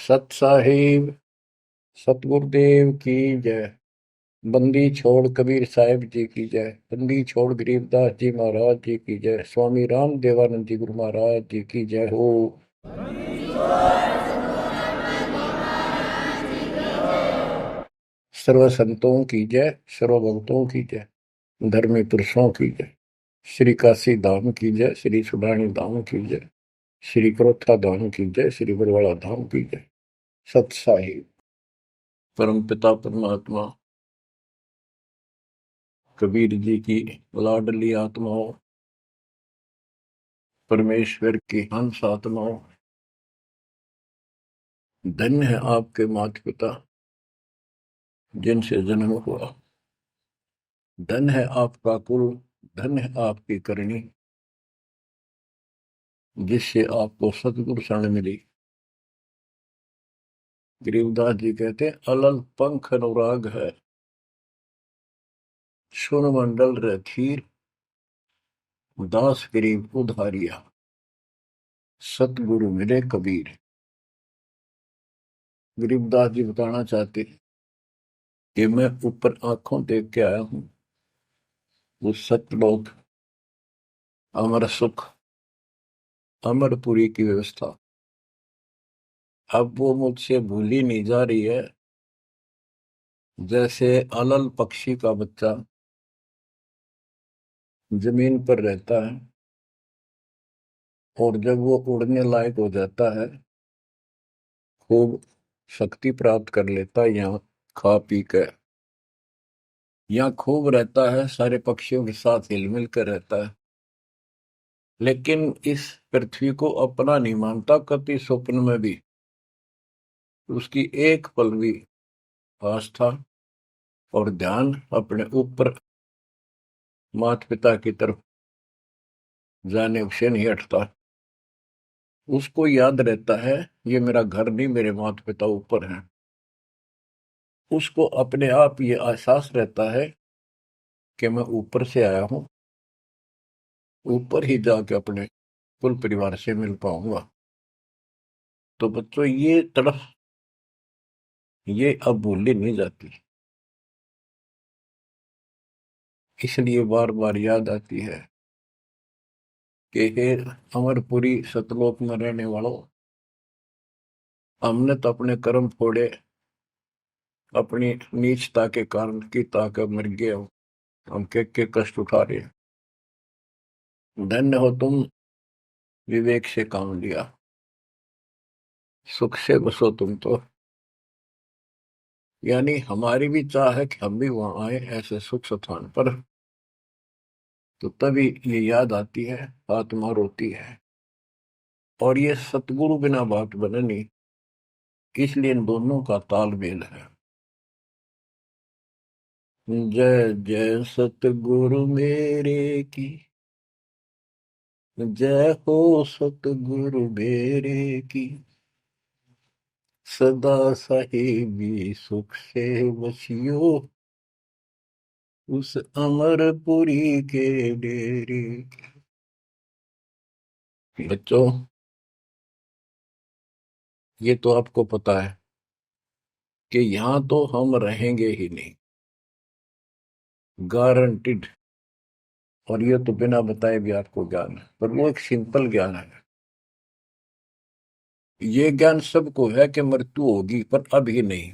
सत साहिब सतगुरुदेव की जय। बंदी छोड़ कबीर साहिब जी की जय। बंदी छोड़ गरीबदास जी महाराज जी की जय। स्वामी राम देवानंद जी गुरु महाराज जी की जय हो। सर्व संतों की जय, सर्व भक्तों की जय, धर्मी पुरुषों की जय। श्री काशी धाम की जय, श्री सुडानी धाम की जय, श्री क्रोथा धाम की जय, श्री बरवाड़ा धाम की जय। सत साहिब परम पिता परमात्मा कबीर जी की लाडली आत्माओं, परमेश्वर की हंस आत्माओं, धन्य है आपके माता पिता जिनसे जन्म हुआ। धन्य है आपका कुल, धन्य है आपकी करनी जिससे आपको सतगुरु शरण मिली। गरीबदास जी कहते हैं, अलल पंख अनुराग है, सुन मंडल रथीर, दास गरीब उधारिया, सतगुरु मिले कबीर। गरीबदास जी बताना चाहते कि मैं ऊपर आंखों देख के आया हूं वो सतलोक, अमर सुख, अमरपुरी की व्यवस्था। अब वो मुझसे भूली नहीं जा रही है। जैसे अलल पक्षी का बच्चा जमीन पर रहता है और जब वो उड़ने लायक हो जाता है, खूब शक्ति प्राप्त कर लेता है, यहाँ खा पी कर यहाँ खूब रहता है, सारे पक्षियों के साथ हिल मिल कर रहता है, लेकिन इस पृथ्वी को अपना नहीं मानता कभी स्वप्न में भी। उसकी एक पल भी आस्था और ध्यान अपने ऊपर माता पिता की तरफ जाने से नहीं हटता। उसको याद रहता है ये मेरा घर नहीं, मेरे माता पिता ऊपर हैं। उसको अपने आप ये एहसास रहता है कि मैं ऊपर से आया हूं, ऊपर ही जाके अपने कुल परिवार से मिल पाऊंगा। तो बच्चों ये तड़फ ये अब भूली नहीं जाती, इसलिए बार बार याद आती है कि हे अमरपुरी सतलोक में रहने वालों, हमने तो अपने कर्म फोड़े, अपनी नीचता के कारण की ताकत मर गए। हम के कष्ट उठा रहे हैं। धन्य हो तुम, विवेक से काम लिया, सुख से बसो तुम तो। यानी हमारी भी चाह है कि हम भी वहां आए ऐसे सुख स्थान पर। तो तभी ये याद आती है, आत्मा रोती है। और ये सतगुरु बिना बात बने नहीं, इसलिए इन दोनों का तालमेल है। जय जय सतगुरु मेरे की, जय हो सतगुरु मेरे की, सदा साहिबी सुख से बसियो उस अमरपुरी के डेरे। बच्चों ये तो आपको पता है कि यहां तो हम रहेंगे ही नहीं, गारंटीड। और ये तो बिना बताए भी आपको ज्ञान है, पर वो एक सिंपल ज्ञान है। ये ज्ञान सबको है कि मृत्यु होगी, पर अभी नहीं।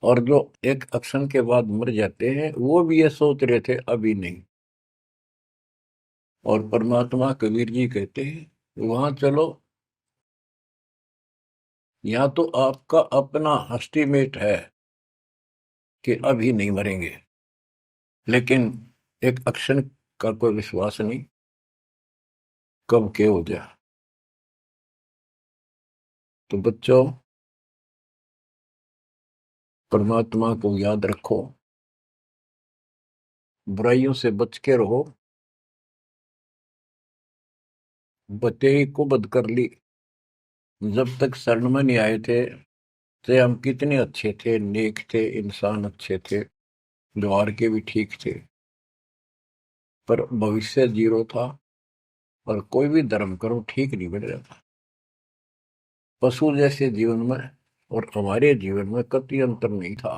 और जो एक क्षण के बाद मर जाते हैं वो भी ये सोच रहे थे अभी नहीं। और परमात्मा कबीर जी कहते हैं वहां चलो, यहाँ तो आपका अपना एस्टीमेट है कि अभी नहीं मरेंगे, लेकिन एक क्षण का कोई विश्वास नहीं कब के हो जाए। तो बच्चों परमात्मा को याद रखो, बुराइयों से बच के रहो। बतेई को बद कर ली, जब तक शरण में नहीं आए थे तो हम कितने अच्छे थे, नेक थे, इंसान अच्छे थे, व्यवहार के भी ठीक थे, पर भविष्य जीरो था और कोई भी धर्म करो ठीक नहीं बन रहा था। पशु जैसे जीवन में और हमारे जीवन में कतई अंतर नहीं था।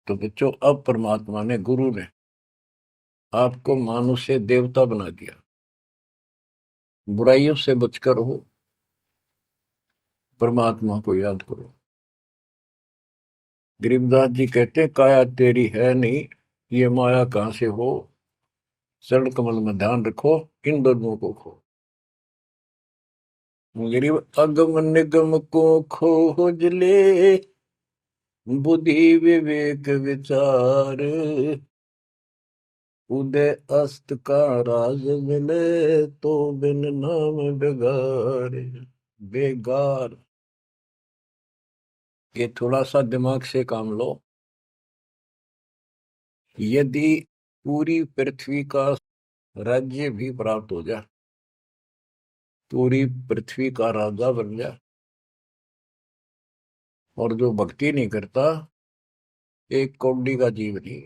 तो बच्चों, अब परमात्मा ने, गुरु ने आपको मानुष से देवता बना दिया। बुराइयों से बचकर हो, परमात्मा को याद करो। गरीबदास जी कहते हैं, काया तेरी है नहीं, ये माया कहां से हो, चरण कमल में ध्यान रखो, इन दोनों को खो। गरीब अगम निगम को खोज ले, बुद्धि विवेक विचार, उदय अस्त का राज मिले, तो बिन नाम बेगार। बेगार, ये थोड़ा सा दिमाग से काम लो। यदि पूरी पृथ्वी का राज्य भी प्राप्त हो जाए, पूरी पृथ्वी का राजा बन जाए, और जो भक्ति नहीं करता, एक कौड़ी का जीव नहीं,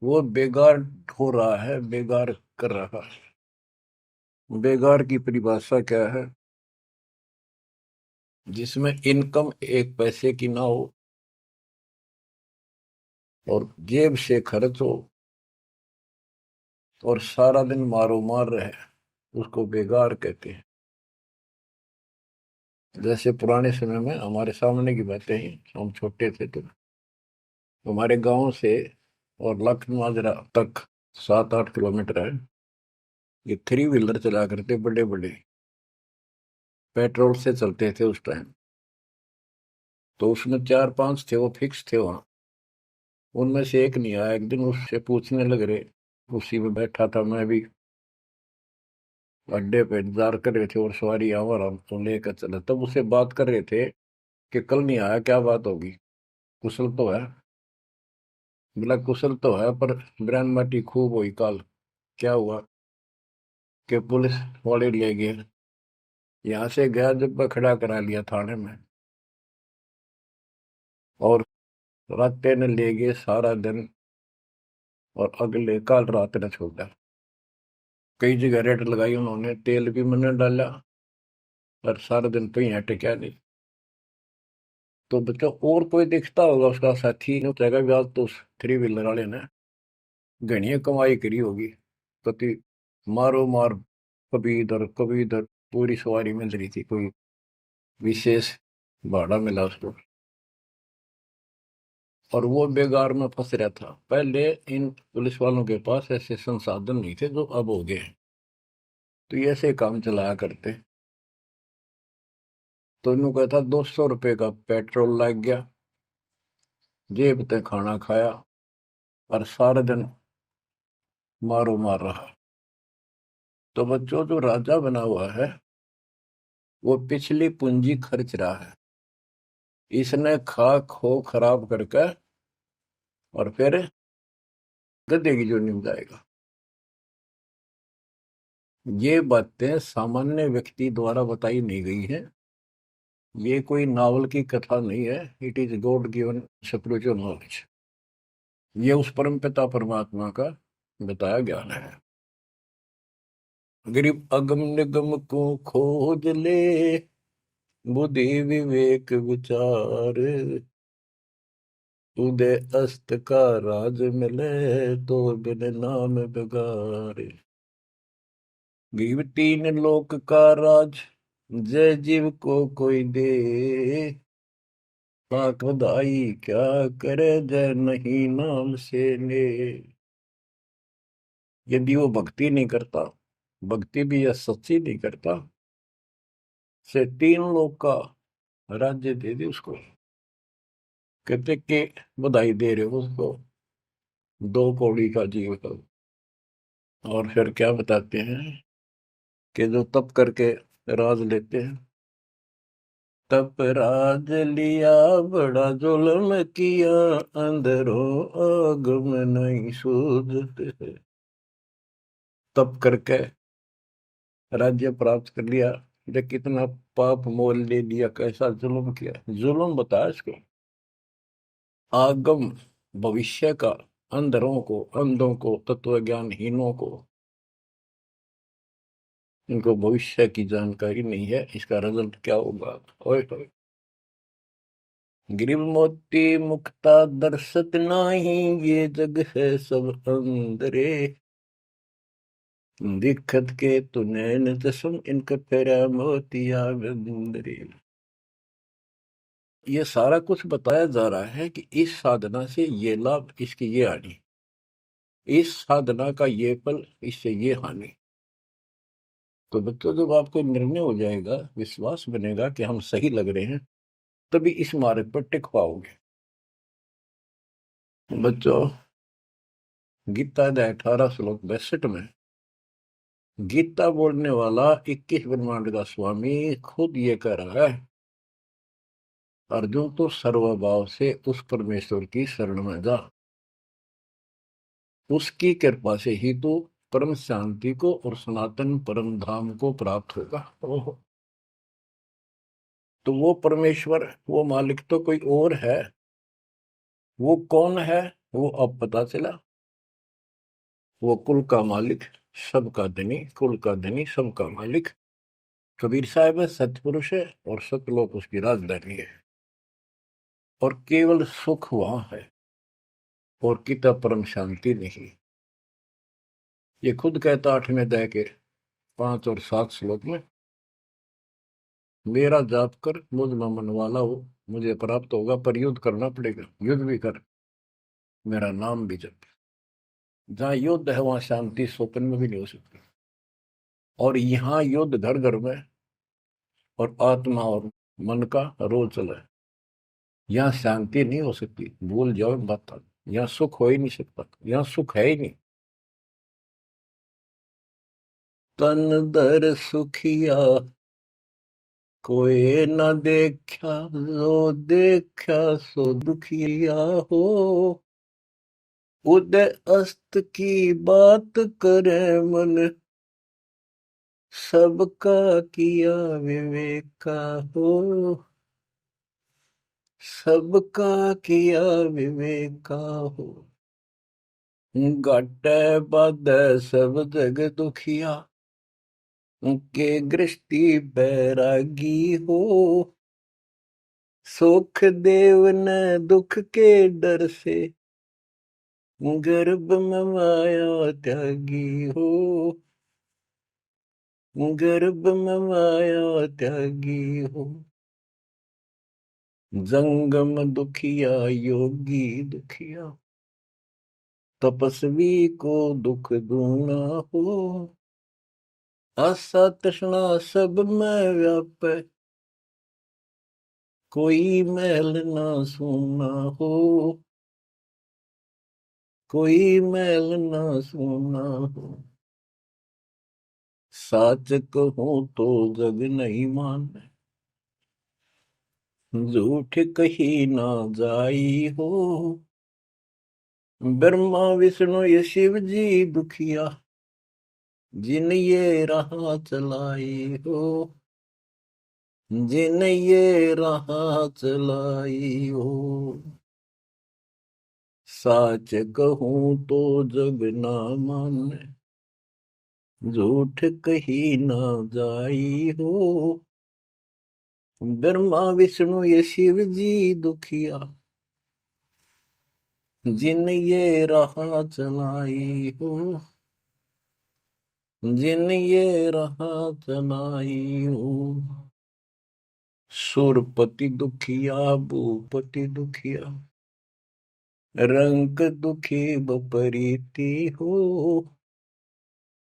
वो बेगार हो रहा है, बेगार कर रहा है। बेगार की परिभाषा क्या है? जिसमें इनकम एक पैसे की ना हो और जेब से खर्च हो और सारा दिन मारो मार रहे, उसको बेगार कहते हैं। जैसे पुराने समय में, हमारे सामने की बातें हैं, हम छोटे थे तो हमारे गांव से और लखन माजरा तक 7-8 किलोमीटर है। ये थ्री व्हीलर चला करते, बड़े बड़े, पेट्रोल से चलते थे उस टाइम। तो उसमें 4-5 थे, वो फिक्स थे वहां। उनमें से एक नहीं आया। एक दिन उससे पूछने लग रहे, उसी में बैठा था मैं भी, अड्डे पे इंतजार कर रहे थे और सवारी आवर हमको लेकर चला, तब उससे बात कर रहे थे कि कल नहीं आया, क्या बात होगी, कुशल तो है? बोला कुशल तो है, पर ब्रांड माटी खूब हुई काल। क्या हुआ? कि पुलिस वाले ले गए, यहाँ से गया जब खड़ा करा लिया थाने में, और रात ने ले गए सारा दिन, और अगले काल रात ने छोड़ा। कई जगह रेड लगाई उन्होंने, तेल भी मैंने डाला, और सारा दिन कहीं हटे नहीं। तो बच्चा, और कोई दिखता होगा उसका साथी, नहीं उतरेगा ब्याज, तो उस थ्री व्हीलर वाले ने घनी कमाई करी होगी। कति मारो मार, कभी इधर कभी इधर, पूरी सवारी मिल रही थी, कोई विशेष भाड़ा मिला उसको, और वो बेगार में फंस रहा था। पहले इन पुलिस वालों के पास ऐसे संसाधन नहीं थे जो अब हो गए हैं, तो ये ऐसे काम चलाया करते। तो इन्हों कहता, 200 रुपये का पेट्रोल लग गया, जेब ते खाना खाया, और सारा दिन मारो मार रहा। तो बच्चों, जो राजा बना हुआ है, वो पिछली पूंजी खर्च रहा है। इसने खा खो खराब करके और फिर गधे की जोनी में जाएगा। ये बातें सामान्य व्यक्ति द्वारा बताई नहीं गई है, ये कोई नावल की कथा नहीं है। It is God given spiritual knowledge. ये उस परम पिता परमात्मा का बताया ज्ञान है। गरीब अगम निगम को खोज ले, बुद्धि विवेक विचार, उदय अस्त का राज मिले, तो बिन नाम बेगार। गरीब तीन लोक का राज, जय जीव को कोई दे, लाख बधाई क्या करे, जय नहीं नाम से ले। यदि वो भक्ति नहीं करता, भक्ति भी या सच्ची नहीं करता, से 3 लोक का राज्य दे दे उसको। कहते कि बधाई दे रहे हो उसको, 2 कौड़ी का जीव का। और फिर क्या बताते हैं कि जो तप करके राज लेते हैं, तप राज लिया बड़ा जुल्म किया, अंदरों आग में नहीं सूझते। तप करके राज्य प्राप्त कर लिया, ये कितना पाप मोल ले लिया, कैसा जुल्म किया। जुल्म बताया इसको, आगम भविष्य का, अंधरों को, अंधों को, तत्व ज्ञानहीनों को इनको भविष्य की जानकारी नहीं है, इसका रिजल्ट क्या होगा। ओए होए। गिरिव मोती मुक्ता दर्शत नाही, ये जग है सब अंदरे। दिखत के तु नैन जसम, इनके फेरा मोतिया बिंदरे। ये सारा कुछ बताया जा रहा है कि इस साधना से ये लाभ, इसकी ये हानि, इस साधना का ये फल, इससे ये हानि। तो बच्चों, जब आपको निर्णय हो जाएगा, विश्वास बनेगा कि हम सही लग रहे हैं, तभी इस मार्ग पर टिक पाओगे। बच्चों, गीता अध्याय 18 श्लोक 62 में गीता बोलने वाला 21 ब्रह्मांड का स्वामी खुद ये कह रहा है, अर्जुन तो सर्वभाव से उस परमेश्वर की शरण में जा, उसकी कृपा से ही तो परम शांति को और सनातन परम धाम को प्राप्त होगा। ओहो। तो वो परमेश्वर, वो मालिक तो कोई और है। वो कौन है? वो अब पता चला। वो कुल का मालिक, सबका धनी, कुल का धनी, सबका मालिक कबीर साहब है, सतपुरुष है, और सतलोक उसकी राजधानी है। और केवल सुख वहां है, और किता परम शांति नहीं। ये खुद कहता 8वें अध्याय के 5 और 7 श्लोक में, मेरा जाप कर, मुझ में मन वाला हो, मुझे प्राप्त होगा। पर युद्ध करना पड़ेगा, युद्ध भी कर, मेरा नाम भी जप। जहां युद्ध है वहां शांति स्वप्न में भी नहीं हो सकती। और यहाँ युद्ध घर घर में, और आत्मा और मन का रोल चला है। यहाँ शांति नहीं हो सकती, भूल जाओ बात। यहाँ सुख हो ही नहीं सकता, यहाँ सुख है ही नहीं। तन दर सुखिया कोई न देखा, जो देखा सो दुखिया हो। उदय अस्त की बात करे मन, सबका किया विवेका हो। सबका किया विवेका हो। घट बद सब जग दुखिया, के गृष्टि बैरागी हो। सुख देव न दुख के डर से, गर्भ में माया त्यागी हो। गर्भ में माया त्यागी हो। जंगम दुखिया योगी दुखिया, तपस्वी को दुख दूना हो। आशा तृष्णा सब में व्यापे, कोई मैल ना सूना हो। कोई मैल ना सूना हो। साच कहूं तो जग नहीं माने, झूठ कही ना जाई हो। ब्रह्मा विष्णु ये शिव जी दुखिया, जिन ये राह चलाई हो। जिन ये राह चलाई हो। साच कहूं तो जग ना माने, झूठ कही ना जाई हो। ब्रह्मा विष्णु ये शिव जी दुखिया, जिन ये राह चलाई हो। जिन ये राह चलाई हो। सुरपति दुखिया भूपति दुखिया, रंग दुखी बपरीति हो।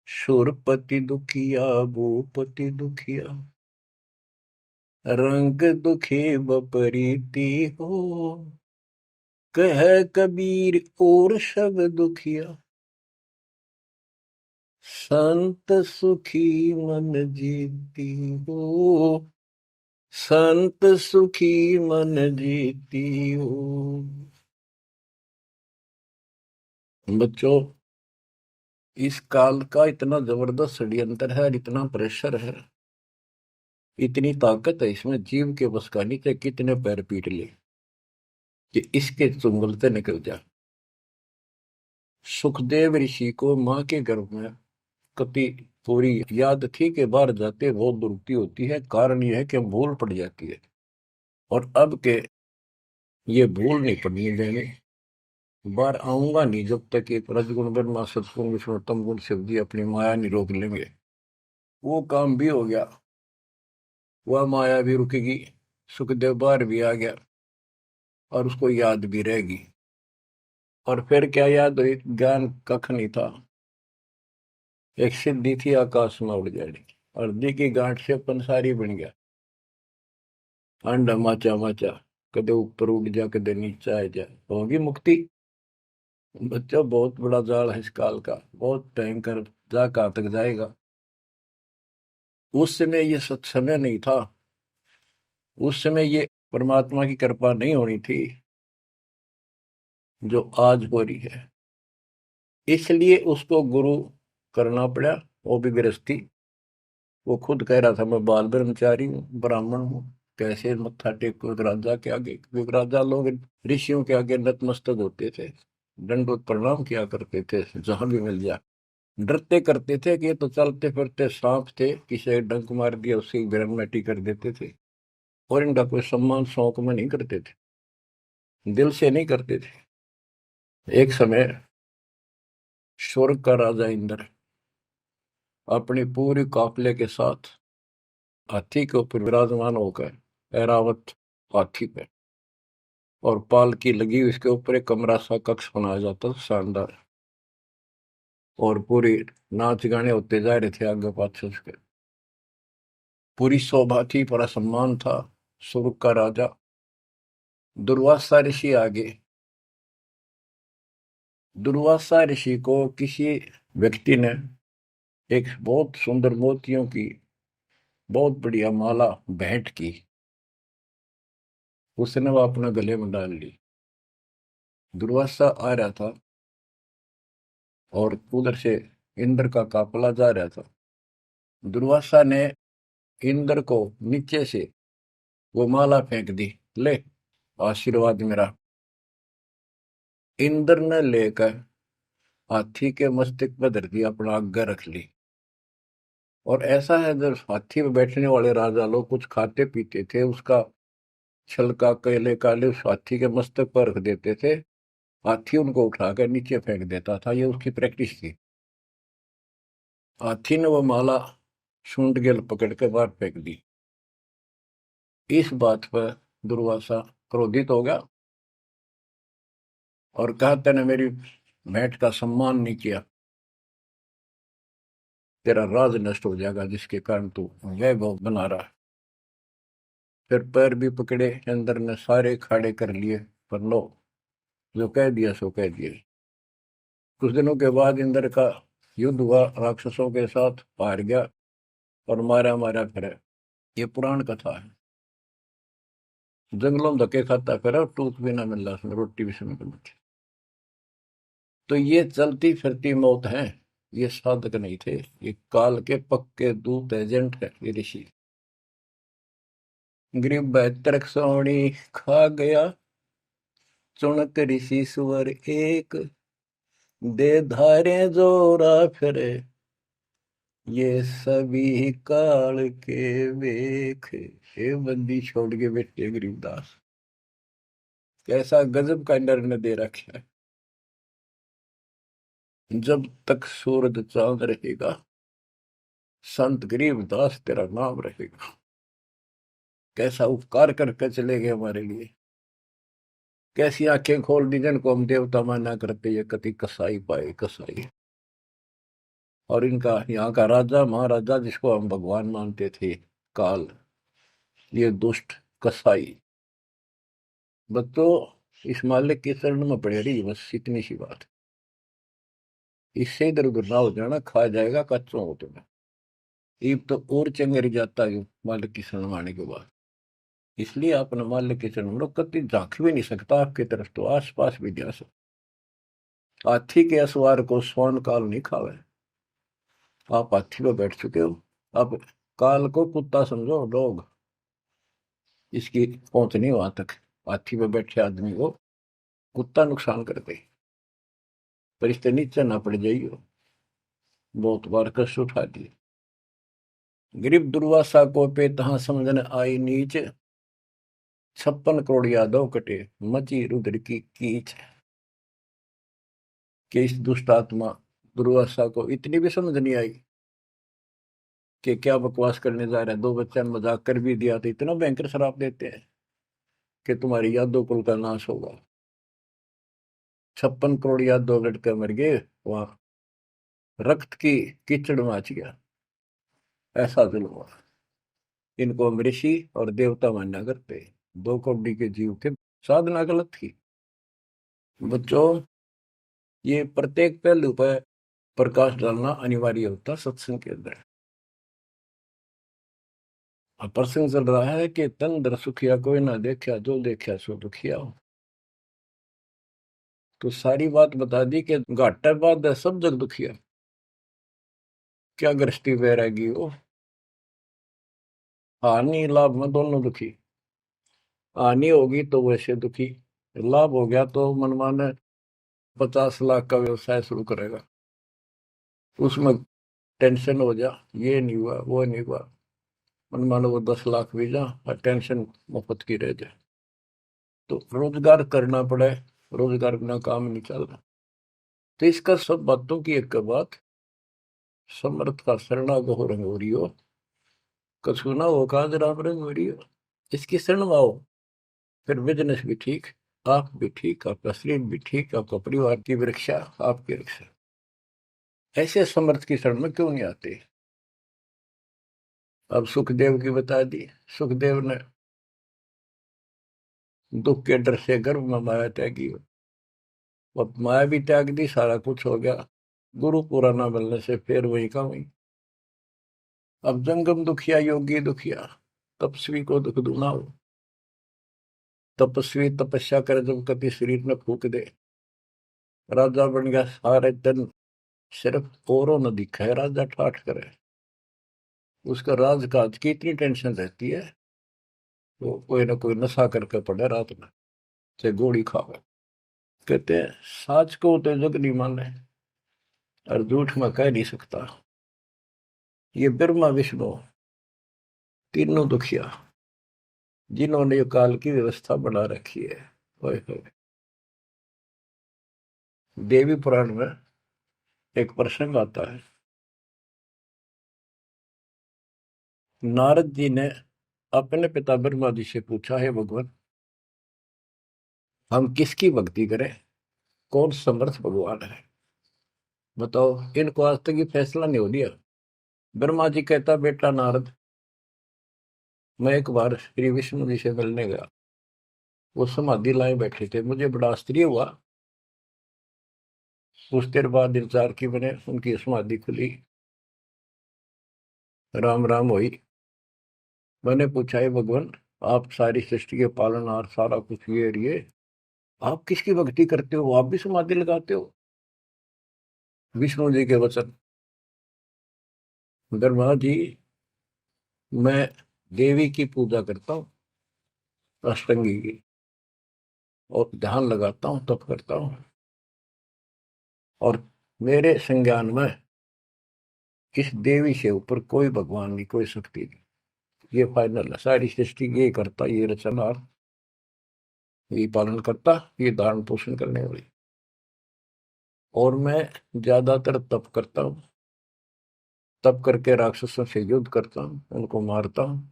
सुरपति दुखिया भूपति दुखिया, रंग दुखी बपरीति हो। कह कबीर और सब दुखिया, संत सुखी मन जीती हो। संत सुखी मन जीती हो। बच्चों, इस काल का इतना जबरदस्त षड्यंत्र है, इतना प्रेशर है, इतनी ताकत है इसमें, जीव के बस का नहीं थे। कितने पैर पीट ले कि इसके चुंगल से निकल जा। सुखदेव ऋषि को मां के गर्भ में कति पूरी याद थी कि बाहर जाते बहुत दुरुक्ति होती है, कारण यह है कि भूल पड़ जाती है। और अब के ये भूल नहीं पड़नी देंगे, बाहर आऊंगा नहीं जब तक एक रजगुण ब्रह्मा सतगुण विष्णु तम गुण शिव जी अपनी माया नहीं रोक लेंगे। वो काम भी हो गया, वह माया भी रुकेगी, सुखदेव बाहर भी आ गया और उसको याद भी रहेगी। और फिर क्या याद हुई? ज्ञान कख नहीं था, एक सिद्धि थी आकाश में उड़ जानी, और दी की गांठ से पंसारी बन गया। अंडा माचा माचा, कदे ऊपर उड़ जा कदे नीचे आ जा, होगी मुक्ति। बच्चों बहुत बड़ा जाल है इस काल का, बहुत भयंकर, जा कहां तक जाएगा। उस समय ये सत्समय नहीं था, उस समय ये परमात्मा की कृपा नहीं होनी थी जो आज हो रही है। इसलिए उसको गुरु करना पड़ा, वो भी गृहस्थी। वो खुद कह रहा था मैं बाल ब्रह्मचारी हूँ, ब्राह्मण हूँ, कैसे मत्था टेको राजा के आगे, क्योंकि राजा लोग ऋषियों के आगे नतमस्तक होते थे, दंडवत प्रणाम किया करते थे जहां भी मिल जाए। डरते करते थे कि ये तो चलते फिरते सांप थे, किसी एक डंक मार दिया उसकी ग्रहण कर देते थे। और इनका कोई सम्मान शौक में नहीं करते थे, दिल से नहीं करते थे। एक समय स्वर्ग का राजा इंद्र अपनी पूरी काफिले के साथ हाथी के ऊपर विराजमान होकर, ऐरावत हाथी पे, और पालकी लगी उसके ऊपर एक कमरा सा कक्ष बनाया जाता था शानदार, और पूरी नाच गाने होते जा रहे थे आगे पाछे उसके। पूरी शोभा थी, पूरा सम्मान था। स्वर्ग का राजा दुर्वासा ऋषि आगे, दुर्वासा ऋषि को किसी व्यक्ति ने एक बहुत सुंदर मोतियों की बहुत बढ़िया माला भेंट की, उसने वो अपने गले में डाल ली। दुर्वासा आ रहा था और उधर से इंद्र का काफिला जा रहा था। दुर्वासा ने इंद्र को नीचे से वो माला फेंक दी, ले आशीर्वाद मेरा। इंद्र ने लेकर हाथी के मस्तक पर धर दिया, अपना आज्ञा रख ली। और ऐसा है, जब हाथी में बैठने वाले राजा लोग कुछ खाते पीते थे, उसका छलका केले काले उस हाथी के मस्तक पर रख देते थे, हाथी उनको उठाकर नीचे फेंक देता था, ये उसकी प्रैक्टिस थी। हाथी ने वो माला सूंड के पकड़ कर बाहर फेंक दी। इस बात पर दुर्वासा क्रोधित हो गया और कहा तेने मेरी भेंट का सम्मान नहीं किया, तेरा राज नष्ट हो जाएगा जिसके कारण तू वैभव बना रहा है। फिर पैर भी पकड़े, अंदर ने सारे खाड़े कर लिए, पर लो, जो कह दिया सो कह दिया। कुछ दिनों के बाद इंद्र का युद्ध हुआ राक्षसों के साथ, हार गया और मारा मारा फिरे। ये पुराण कथा है। जंगलों में धक्के खाता फिरा और टूक भी ना मिल रहा उसमें, रोटी भी समय पर बची। तो ये चलती फिरती मौत है, ये साधक नहीं थे, ये काल के पक्के दूत एजेंट है ये ऋषि। गरीब बैतरक सोनी खा गया, चुनक ऋषि सुअर एक, दे धारे जोरा फिरे, ये सभी काल के वेख। हे बंदी छोड़ के बैठे गरीबदास, कैसा गजब का निर्णय दे रखा है। जब तक सूरज चांद रहेगा, संत गरीबदास तेरा नाम रहेगा। कैसा उपकार करके चले गए हमारे लिए, कैसी आंखें खोल दी जिनको हम देवता माना करते, ये कति कसाई पाए कसाई। और इनका यहाँ का राजा महाराजा जिसको हम भगवान मानते थे, काल, ये दुष्ट कसाई। बच्चों इस मालिक के चरण में पड़े रही, बस इतनी सी बात। इससे इधर उधर ना हो जाना, खा जाएगा कच्चों हो तुम्हें। ईब तो और चंगेरी जाता है मालिक की शरण आने के बाद। इसलिए अपने मालिक के चरण में कति झांक भी नहीं सकता आपकी तरफ, तो आस पास भी जा सकता। हाथी के असवार को स्वर्ण काल नहीं खावे। आप हाथी पर बैठ चुके हो, अब काल को कुत्ता समझो लोग, इसकी पहुंच नहीं वहां तक। हाथी पर बैठे आदमी को कुत्ता नुकसान करते, पर इससे नीचे ना पड़ जाइयो। बहुत बार कष्ट उठा दिए। गरीब दुर्वासा को पे तहां समझन आई नीच, 56 करोड़ यादव कटे मची रुद्र की कीच। कि इस दुष्ट आत्मा दुर्वासा को इतनी भी समझ नहीं आई कि क्या बकवास करने जा रहा है। 2 बच्चा ने मजाक कर भी दिया तो इतना भयंकर शराब देते हैं कि तुम्हारी यादव कुल का नाश होगा। 56 करोड़ यादव लड़के मर गए, वहां रक्त की कीचड़ मच गया। ऐसा जुल्म हुआ। इनको हम ऋषि और देवता मानना करते। 2 कौड़ी के जीव थे, साधना गलत थी। बच्चों, ये प्रत्येक पहलू पर प्रकाश डालना अनिवार्य होता सत्संग के अंदर। अब प्रसंग चल रहा है कि तन दर सुखिया कोई ना देखा, जो देखा सो दुखिया हो। तो सारी बात बता दी कि घाटा बाद है सब जग दुखिया। क्या गृष्टि वैरागी हो, हानि लाभ में दोनों दुखी। हानि होगी तो वैसे दुखी, लाभ हो गया तो मनमाने 50 लाख का व्यवसाय शुरू करेगा, उसमें टेंशन हो जा, ये नहीं हुआ वो नहीं हुआ। मनमानो वो 10 लाख भी जा और टेंशन मुफ्त की रह जाए। तो रोजगार करना पड़े, रोजगार बिना काम नहीं चल रहा। तो इसका सब बातों की एक बात, समर्थ का शरणागो रंग हो रही हो, कछु ना हो काज राम रंग हो रही हो। इसकी शरण में आओ, फिर बिजनेस भी ठीक, आप भी ठीक, आपका शरीर भी ठीक, आपका परिवार की रक्षा, आपकी रक्षा। ऐसे समर्थ की शरण में क्यों नहीं आते। अब सुखदेव की बता दी। सुखदेव ने दुख के डर से गर्भ में माया त्यागी, अब माया भी त्याग दी, सारा कुछ हो गया। गुरु पूरा ना मिलने से फिर वही का वही। अब जंगम दुखिया योगी दुखिया, तपस्वी को दुख दूना हो। तपस्वी तपस्या करे जब कभी शरीर में फूक दे, राजा बन गया सारे दिन, सिर्फ औरों न दिखा है राजा ठाठ करे। उसका राजकाज की इतनी टेंशन रहती है, वो कोई ना कोई नशा करके पड़े रात में, से गोली खावे। कहते हैं साच को तो जग नहीं माने और झूठ में कह नहीं सकता। ये ब्रह्मा विष्णु तीनों दुखिया, जिन्होंने ये काल की व्यवस्था बना रखी है। ओए होए। देवी पुराण में एक प्रसंग आता है। नारद जी ने अपने पिता ब्रह्मा जी से पूछा, है भगवान, हम किसकी भक्ति करें, कौन समर्थ भगवान है, बताओ। इनको आज तक ये फैसला नहीं हो लिया। ब्रह्मा जी कहता, बेटा नारद, मैं एक बार श्री विष्णु जी से मिलने गया। वो समाधि लाए बैठे थे, मुझे बड़ा आश्चर्य हुआ। कुछ देर बाद इंतजार की मैंने, उनकी समाधि खुली, राम राम हुई। मैंने पूछा, है भगवान, आप सारी सृष्टि के पालनहार, सारा कुछ ये आप किसकी भक्ति करते हो, आप भी समाधि लगाते हो। विष्णु जी के वचन, ब्रह्मा जी, मैं देवी की पूजा करता हूँ, अष्टंगी की, और ध्यान लगाता हूँ, तप करता हूँ, और मेरे संज्ञान में इस देवी से ऊपर कोई भगवान नहीं, कोई शक्ति नहीं। ये फाइनल है, सारी सृष्टि ये करता, ये रचनहार, ये पालन करता, ये धारण पोषण करने वाली। और मैं ज्यादातर तप करता हूँ, तप करके राक्षसों से युद्ध करता हूँ, उनको मारता हूँ।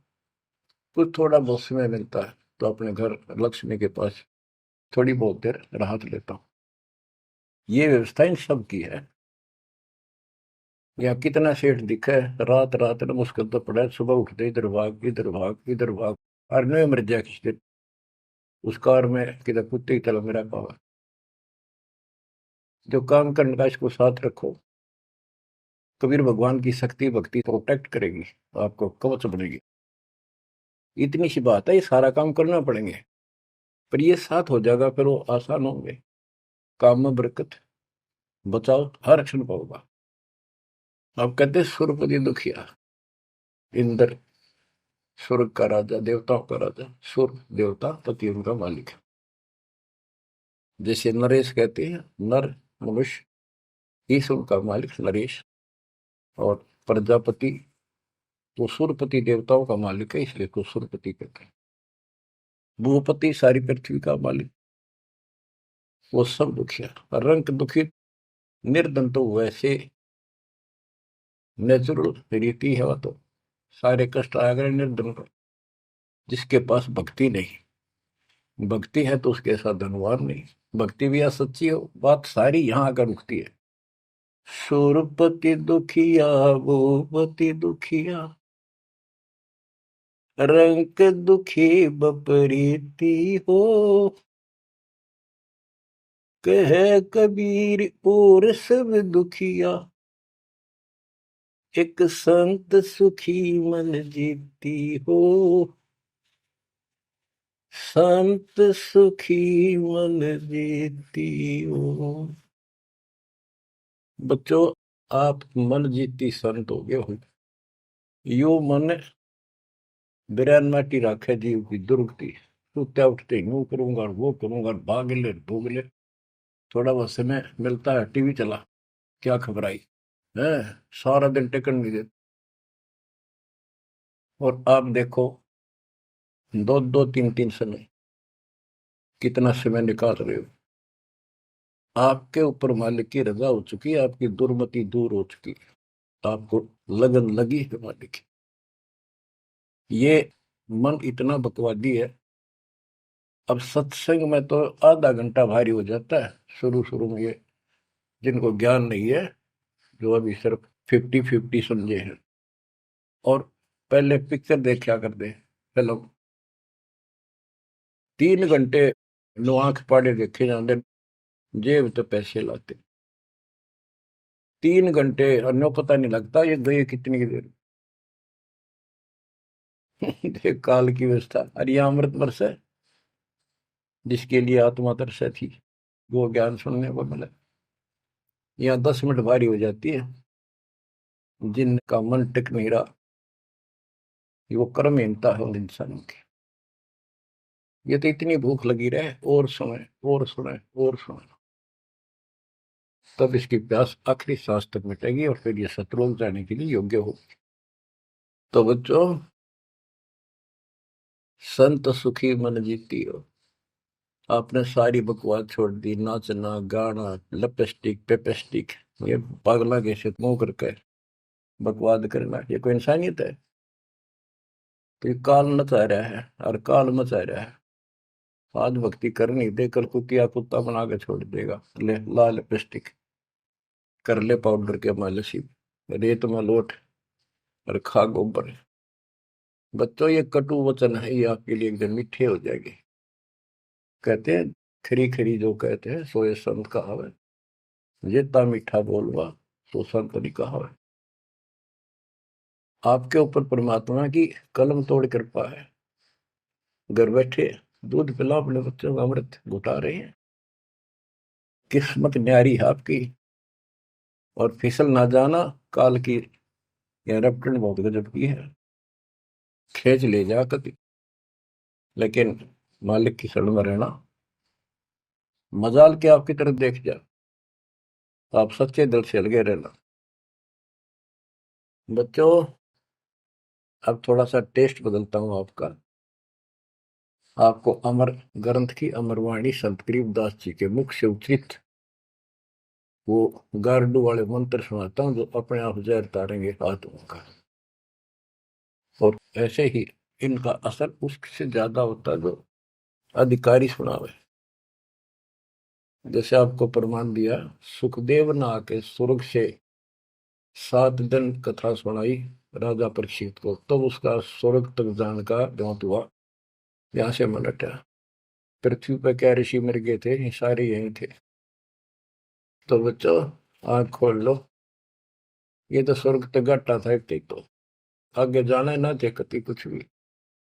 कुछ थोड़ा बहुत समय मिलता है तो अपने घर लक्ष्मी के पास थोड़ी बहुत देर राहत लेता हूँ। ये व्यवस्था इन सब की है। यहाँ कितना सेठ दिखा है, रात रात में मुश्किल तो पड़ा है, सुबह उठते इधर भाग इधर भाग इधर भाग, और नहीं मर जाए किसी दिन उस कार में, किधर कुत्ते की तरह मेरा पावा। जो काम करने का इसको साथ रखो, कबीर भगवान की शक्ति भक्ति प्रोटेक्ट करेगी, आपको कवच बनेगी। इतनी सी बात है, ये सारा काम करना पड़ेंगे, पर ये साथ हो जाएगा, फिर वो आसान होंगे। काम में बरकत, बचाओ हर क्षण पाओगा। आप कहते सुरपति दुखिया, इंद्र स्वर्ग का राजा, देवताओं का राजा, सुर देवता पति उनका मालिक है। जैसे नरेश कहते हैं, नर मनुष्य, ईश उनका मालिक नरेश। और प्रजापति तो सुरपति देवताओं का मालिक है, इसलिए तो सुरपति कहते हैं। भूपति सारी पृथ्वी का मालिक, वो सब दुखिया। रंग दुखी निर्धन तो वैसे नेचुरल रीति है, वो तो सारे कष्ट आ गए निर्धन को, जिसके पास भक्ति नहीं। भक्ति है तो उसके साथ धनवान नहीं। भक्ति भी सच्ची हो, बात सारी यहाँ आकर रुकती है। सुरपति दुखिया भूपति दुखिया, रंग दुखी बपरीती हो, कह कबीर और सब दुखिया, एक संत सुखी मन जीती हो, संत सुखी मन जीती हो। बच्चों, आप मन जीती संत हो गए हो। यो मन बिरान माटी राखे जीव की दुर्गति, सुत्या उठते यूं करूंगा वो करूंगा, भाग ले भोग ले, थोड़ा बहुत समय मिलता है टीवी चला, क्या खबर आई है, सारा दिन टिकट नहीं देते। और आप देखो, दो दो तीन तीन समय कितना समय निकाल रहे हो। आपके ऊपर मालिक की रजा हो चुकी है, आपकी दुर्मति दूर हो चुकी है, आपको लगन लगी है मालिक की। ये मन इतना बकवादी है। अब सत्संग में तो आधा घंटा भारी हो जाता है शुरू शुरू में, ये जिनको ज्ञान नहीं है, जो अभी सिर्फ 50-50 समझे हैं। और पहले पिक्चर देखा करते फिल्म, 3 घंटे नो आंख पाड़े देखे जाते, जेब तो पैसे लाते, 3 घंटे अन्य पता नहीं लगता ये गए कितनी देर। देख काल की व्यवस्था। अरे यह अमृत वर्ष है, जिसके लिए आत्मा तरस थी, वो ज्ञान सुनने को मिला। यहाँ 10 मिनट भारी हो जाती है, जिनका मन टिक नहीं रहा, वो कर्महीनता है उन इंसानों की। ये तो इतनी भूख लगी रहे, और सुने और सुने और सुने, तब इसकी प्यास आखिरी सांस तक मिटेगी और फिर ये शत्रुओं जाने के लिए योग्य होगी। तो बच्चों, संत सुखी मन जीती हो। आपने सारी बकवास छोड़ दी, नाचना गाना लिपस्टिक पेपेस्टिक, ये पागला कैसे मुंह करके बकवाद करना, ये कोई इंसानियत है? तो ये काल नचा रहा है और काल मचा रहा है। आज भक्ति करनी दे, कल कुतिया कुत्ता बना के छोड़ देगा। ले ला लिपस्टिक, कर ले पाउडर के मालिश, रेत में लोट और खा गोबर। बच्चों, ये कटु वचन है, ये आपके लिए एकदम मीठे हो जाएंगे। कहते हैं खरी खरी जो कहते हैं सो ये संत कहावत, जितना मीठा बोलवा सो संत नहीं कहावत। आपके ऊपर परमात्मा की कलम तोड़ कृपा है। घर बैठे दूध पिला अपने बच्चों का, अमृत घुटा रहे हैं। किस्मत न्यारी है आपकी। और फिसल ना जाना, काल की यह रपटन बहुत गजब की है, खींच ले जा कभी, लेकिन मालिक की शरण में रहना। मजाल के आपकी तरफ देख जा, आप सच्चे दिल से लगे रहना। बच्चों, अब थोड़ा सा टेस्ट बदलता हूं आपका। आपको अमर ग्रंथ की अमरवाणी संत गरीबदास जी के मुख से उच्चित वो गारडू वाले मंत्र सुनाता हूं, जो अपने आप जहर तारेंगे आत्मा का। और ऐसे ही इनका असर उससे ज्यादा होता है जो अधिकारी सुनावे। जैसे आपको प्रमाण दिया, सुखदेव ने आके स्वर्ग से 7 दिन कथा सुनाई राजा परीक्षित को, तब तो उसका स्वर्ग तक जाने का द्योत हुआ, यहाँ से मन हटा। पृथ्वी पर क्या ऋषि मर गए थे, ये सारे यही थे। तो बच्चों, आंख खोल लो, ये तो स्वर्ग तक घाटा था एक, तो आगे जाना ना थे कति कुछ भी।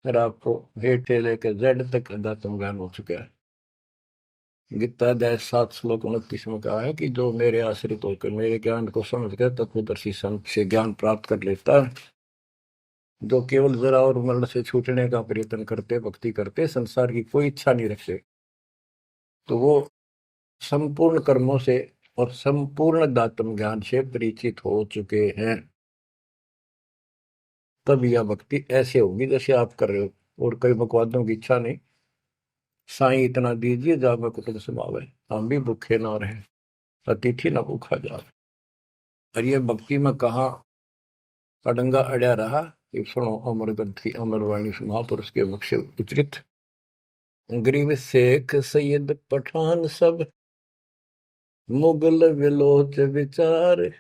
फिर आपको हेठ से लेकर जेड तक अध्यात्म ज्ञान हो चुका है। गीता अध्याय 7 श्लोक 29 में कहा है कि जो मेरे आश्रित होकर मेरे ज्ञान को समझ कर तत्वदर्शी संत से ज्ञान प्राप्त कर लेता है, जो केवल जरा और मरण से छूटने का प्रयत्न करते, भक्ति करते, संसार की कोई इच्छा नहीं रखते, तो वो संपूर्ण कर्मों से और संपूर्ण दातम ज्ञान से परिचित हो चुके हैं, तब यह भक्ति ऐसे होगी जैसे आप कर रहे हो। और कई बकवादों की इच्छा नहीं, साईं इतना दीजिए जावे कुटुंब समावे, हम भी भूखे ना रहे, अतिथि न भूखा जावे। और ये भक्ति में कहा अडंगा अड़या रहा, ये सुनो अमर ग्रंथी अमर वाणी महापुरुष के मुख से उच्चरित। गरीब शेख सैयद पठान सब मुगल विलोच विचार,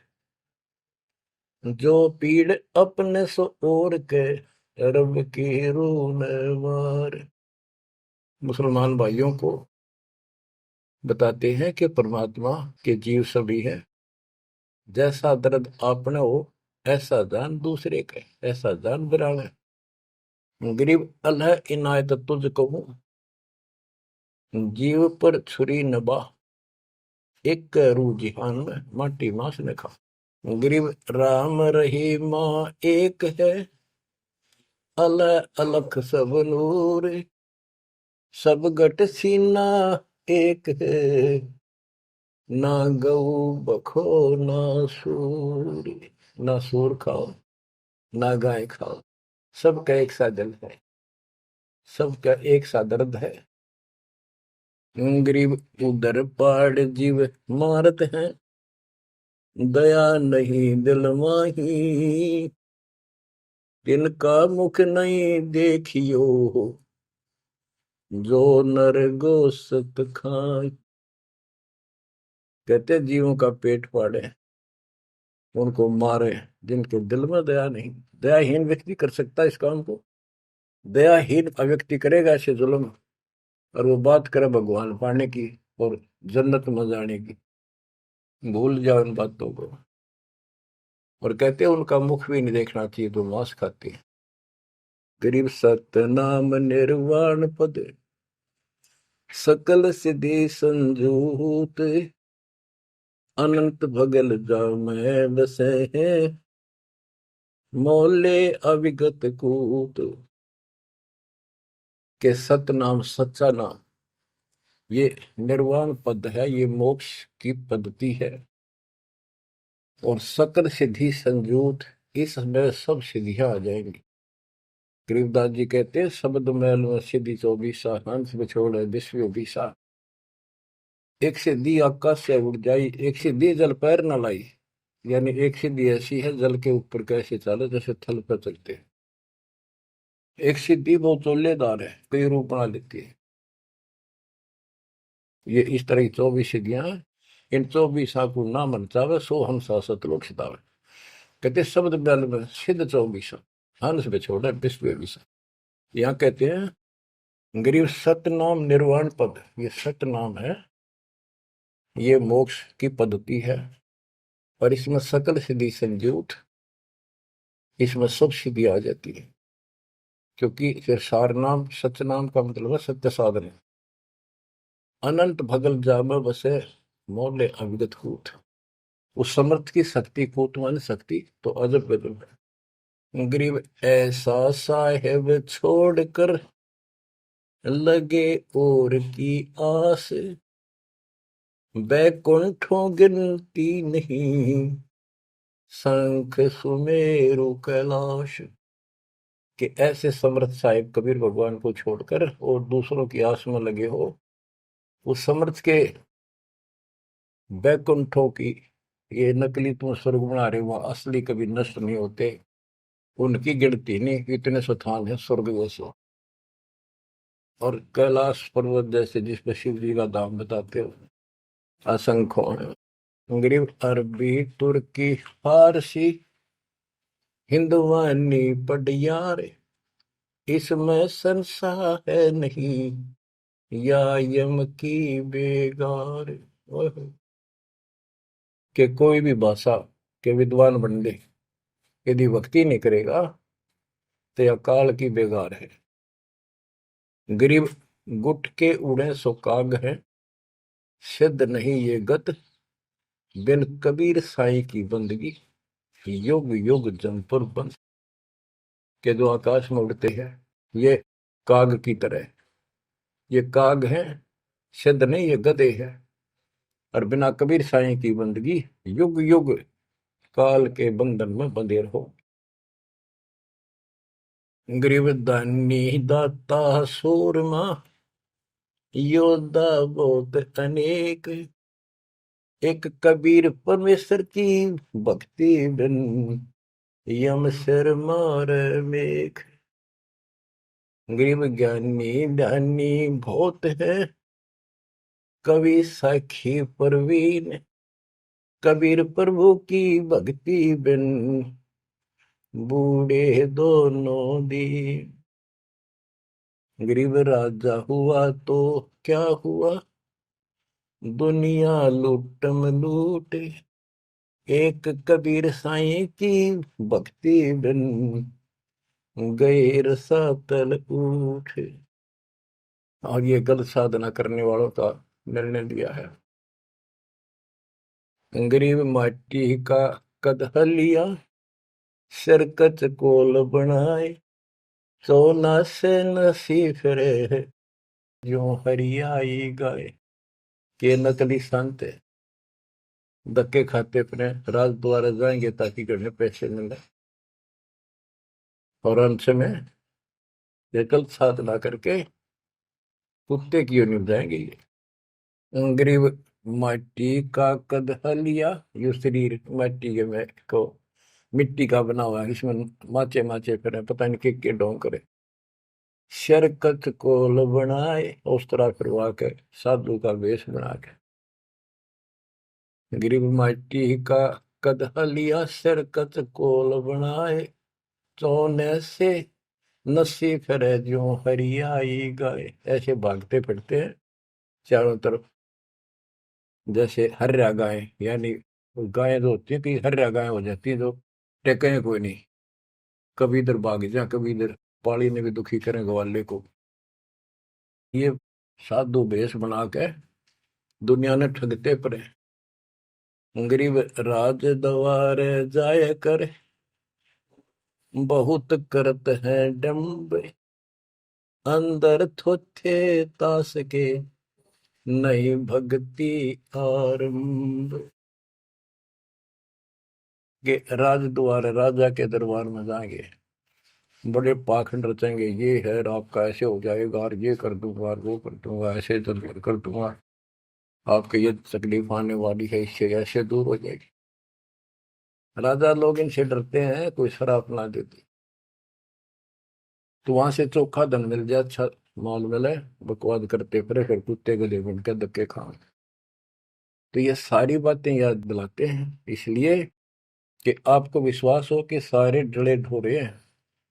जो पीड़ अपने सो और के रब की रून मार। मुसलमान भाइयों को बताते हैं कि परमात्मा के जीव सभी है, जैसा दर्द आपने हो ऐसा जान दूसरे के, ऐसा जान बिराने। गरीब अल्लाह इनायत तुझ कहूं, जीव पर छुरी नबा, एक रू जिहान में माटी मांस ने खा। गरीब राम रहीमा एक है, अल्लाह अलख सब नूर, सब गट सीना एक है, ना गऊ बखो ना सूर। ना सूर खाओ ना गाय खाओ, सबका एक सा दिल है, सबका एक सा दर्द है। गरीब उधर पाड़ जीव मारत हैं, दया नहीं दिल माही, तिनका मुख नहीं देखियो, जो नर गोसत खाए। कहते जीवों का पेट फाड़े, उनको मारे, जिनके दिल में दया नहीं। दयाहीन व्यक्ति कर सकता है इस काम को। दयाहीन व्यक्ति करेगा ऐसे जुल्म, और वो बात करे भगवान पाने की और जन्नत में जाने की, भूल जाओ इन बातों को। और कहते हैं उनका मुख भी नहीं देखना चाहिए, तो मांस खाते हैं। गरीब सतनाम निर्वाण पद, सकल सिद्धि संजूत, अनंत भगल जामै बसे हैं, मोले अविगत कूत। के सतनाम सच्चा नाम, ये निर्वाण पद है, ये मोक्ष की पद्धति है। और सकल सिद्धि संजूत, इसमें सब सिद्धियां आ जाएंगी। गरीबदास जी कहते हैं शब्द मैल में सिद्धि 24, हंस बिछोड़ विश्व 20। एक सिद्धि आकाश से उड़ जाई, एक सिद्धि जल पैर न लाई। यानी एक सिद्धि ऐसी है जल के ऊपर कैसे चले, जैसे थल पर चलते हैं। एक सिद्धि बहुत चोलेदार है, कई रूप बना लेती है। ये इस तरह की 24 सिद्धियां हैं। इन 24 को ना मन चावे, सो हम सतलोक सितावे। कहते शब्द मैल में सिद्ध 24, हंस बिछोड़ विश्व 20। यहाँ कहते हैं गरीब सतनाम निर्वाण पद, ये सतनाम है, ये मोक्ष की पद्धति है। और इसमें सकल सिद्धि संजूत, इसमें सब सिद्धि आ जाती है। क्योंकि फिर सार नाम सच नाम का मतलब है सत्य साधन। अनंत भगल जाम बसे, मोले अविगत कूट। उस समर्थ की शक्ति, कूट मान शक्ति, तो अजब गजब है। गरीब ऐसा साहेब छोड़कर लगे और की आस, बैकुंठों गिनती नहीं, शंख सुमेरु कैलाश। कि ऐसे समर्थ साहिब कबीर भगवान को छोड़कर और दूसरों की आस में लगे हो, उस समर्थ के बैकुंठों की, ये नकली तुम स्वर्ग बना रहे हो, असली कभी नष्ट नहीं होते, उनकी गिनती नहीं, इतने स्थान है स्वर्ग जैसे। और कैलाश पर्वत जैसे जिस पर शिव जी का धाम बताते हो, असंख्यों है। गरीब अरबी तुर्की फारसी हिंदुवानी पडियार, इसमें संशय है नहीं, या यम की बेगार। कि कोई भी भाषा के विद्वान बंदे यदि भक्ति नहीं करेगा तो यह काल की बेगार है। गरीब गुट के उड़े सो काग है, सिद्ध नहीं ये गत, बिन कबीर साईं की बंदगी, युग युग जमपुर बंद। के जो आकाश में उड़ते हैं ये काग की तरह, ये काग हैं, सिद्ध नहीं ये गधे हैं। और बिना कबीर साईं की बंदगी युग युग काल के बंधन में बंधे रहो। गरीब दानी दाता सूरमा योद्धा बहुत अनेक, एक कबीर परमेश्वर की भक्ति बिन यम सिर मार मेघ। गरीब ज्ञानी ध्यानी बहुत है, कवि साखी परवीन, कबीर प्रभु की भक्ति बिन बूढ़े दोनों दीन। गरीब राजा हुआ तो क्या हुआ, दुनिया लूटम लूट, एक कबीर साईं की भक्ति बिन गए रसातल उठ। और ये गलत साधना करने वालों का निर्णय लिया है। गरीब माटी का कदह लिया, सरकत कोल बनाए, सोना से नसी फिरे जो हरियाई गाए। के नकली संत धक्के खाते फिरे, राज द्वारा जाएंगे ताकि घर में पैसे मिले, और अंत में ये गलत साधना करके कुत्ते की ओर निभ जाएंगे ये। गरीब माटी का कदह लिया, यो शरीर माटी के में को मिट्टी का बना हुआ है, इसमें माचे माचे फिरे, पता नहीं के ढोंग करे। शरकत कोल बनाए, उस तरह करवा के साधु का वेश बना के। गरीब माटी का कदह लिया, शरकत कोल बनाए, सोने से नसी फिरे जो हरियाई गाय। ऐसे भागते फिरते हैं चारों तरफ, जैसे हर्या गाय, यानी गायें जो होती है कि हर्या गाय हो जाती है, जो टेके कोई नहीं, कभी इधर भाग जा कभी इधर, पाली ने भी दुखी करें ग्वाले को। ये साधु भेष बना के दुनिया ने ठगते पड़े। गरीब राज द्वार जाय कर, बहुत करत है डम्ब, अंदर थोथे तास के नहीं भक्ति आरंभ। के राज द्वार, राजा के दरबार में जाएंगे, बड़े पाखंड रचेंगे, ये है आपका ऐसे हो जाएगा, और ये कर दूंगा और वो कर दूंगा, ऐसे कर दूंगा, आपके ये तकलीफ आने वाली है, इससे ऐसे दूर हो जाएगी। राजा लोग इनसे डरते हैं, कोई शराब ना देती तो वहां से चोखा धन मिल जाए, अच्छा माल मिले, बकवाद करते फिर कुत्ते गले बन के धक्के खाए। तो ये सारी बातें याद दिलाते हैं इसलिए कि आपको विश्वास हो कि सारे डले ढोरे हैं,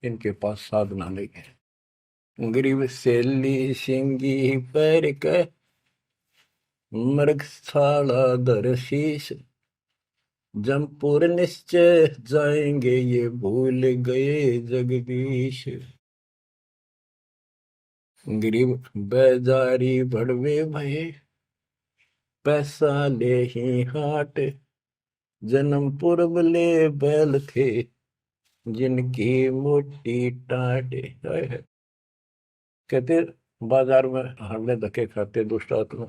इनके पास साधना नहीं है। गरीब सेली सिंगी पैर के, मृगशाला धर शीश, जमपुर निश्चय जाएंगे ये भूल गए जगदीश। गरीब बेजारी भड़वे भये, पैसा ले ही हाट, जन्म पूर्व ले बैल थे जिनकी मोटी टाट। कहते बाजार में हमने धक्के खाते दुष्ट आत्मा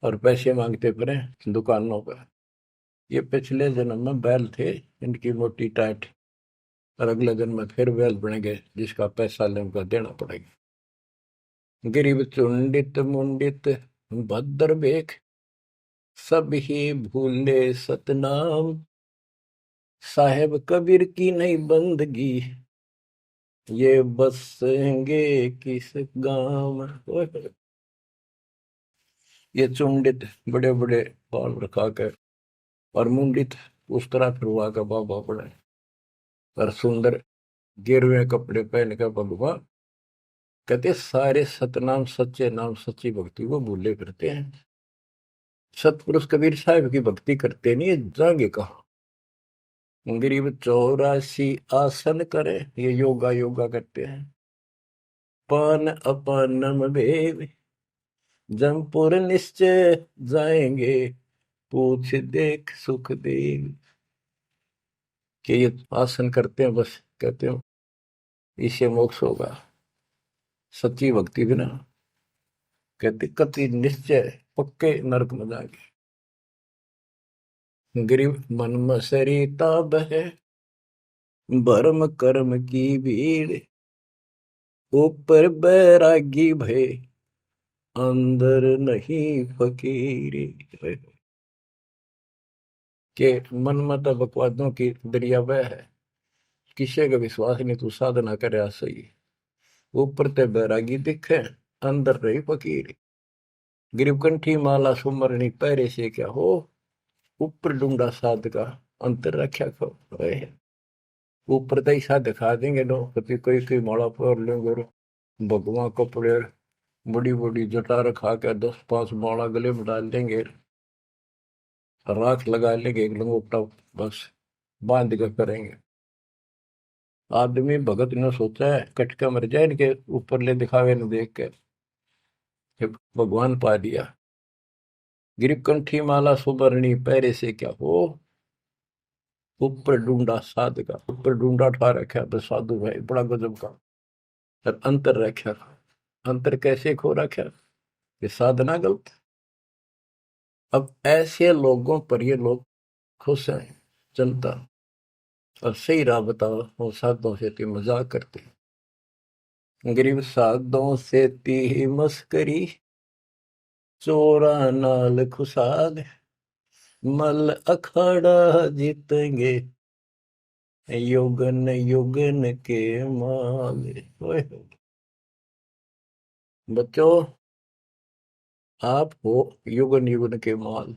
और पैसे मांगते फिरे दुकानों पर, ये पिछले जन्म में बैल थे इनकी मोटी टाट, और अगले जन्म में फिर बैल बनेंगे जिसका पैसा ले उनका देना पड़ेगा। गरीब चुंडित मुंडित भद्र बेख, सब ही भूले सतनाम, साहेब कबीर की नहीं बंदगी, ये बसेंगे किस गांव में। ये चुंडित बड़े बड़े बाल रखा कर और मुंडित उस तरह फिरवा कर बाबा पड़े, और सुंदर गिरवे कपड़े पहन कर भगवान, कहते सारे सतनाम सच्चे नाम सच्ची भक्ति को भूले फिरते हैं। सतपुरुष कबीर साहब की भक्ति करते नहीं, जाएंगे कहाँ। गरीब 84 आसन करे, ये योगा योगा करते हैं। पान अपानम भेद, जमपुर निश्चय जाएंगे, पूछ देख सुख देव। कि ये आसन करते हैं, बस कहते हो इससे मोक्ष होगा, सच्ची भक्ति बिना कहते कति निश्चय पक्के नरक में जाएंगे। गिरिव मन मसरिता बह, भरम कर्म की भीड़, ऊपर बैरागी भय, अंदर नहीं फकीरी। के मन मत बकवादों की दरिया वह है, किसी का विश्वास नहीं तू साधना करे सही, ऊपर ते बैरागी दिखे, अंदर रही फकीरी। गिरवकंठी माला सुमरनी पैरे से क्या हो, ऊपर डूंगा साध का, अंतर रक्षा खो। ऊपर तो ऐसा दिखा देंगे लोग, कभी कोई कोई माला फोड़ लेंगे और भगवान कपड़े बड़ी बड़ी जटा रखा के 10-5 माला गले में डाल देंगे, राख लगा लेंगे, एक लंगोटा बस बांध कर करेंगे। आदमी भगत ने सोचा है कटका मर जाए इनके ऊपर ले दिखावे न देख के, भगवान पा दिया। गिरकंठी माला सुबरणी पैरे से क्या हो, ऊपर ढूंढा साध का, ऊपर ढूंढा ठा रखा तो साधु भाई बड़ा गजब का, और अंतर रखा। अंतर कैसे खो रखा, ये साधना गलत। अब ऐसे लोगों पर ये लोग खुश हैं जनता, और सही राह बताओ वो साधुओं से ती मजाक करते, गरीब साधुओं से ती मस्करी, चोरा नाल खुशाल, मल अखाड़ा जीतेंगे, युगन युगन के माल। बच्चों आप हो युगन युगन के माल,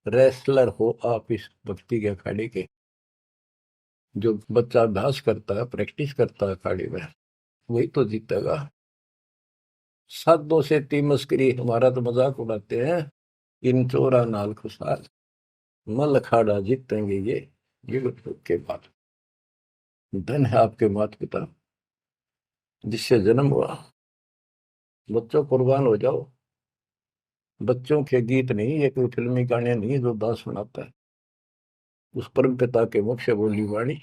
रेसलर हो आप इस भक्ति के अखाड़े के। जो बच्चा अभ्यास करता है, प्रैक्टिस करता है अखाड़े में, वही तो जीतेगा। साधुओं से ती मस्करी, हमारा तो मजाक उड़ाते हैं, इन चोरा नाल खुशाल, मल अखाड़ा जीतेंगे ये युग के बाद। धन है आपके माता पिता जिससे जन्म हुआ, बच्चों कुर्बान हो जाओ। बच्चों के गीत नहीं, ये कोई फिल्मी गाने नहीं जो दास सुनाता है, उस परम पिता के मुख से बोली वाणी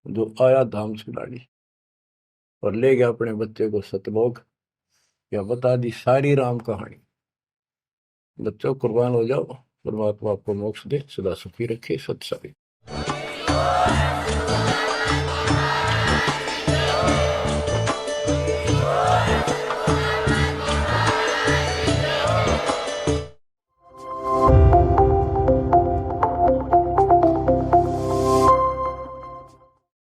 जो आया धाम से लाड़ी, और ले गया अपने बच्चे को सतलोक, या बता दी सारी राम कहानी। बच्चों कुर्बान हो जाओ, परमात्मा आपको मोक्ष दे, सदा सुखी रखे। सत्संग।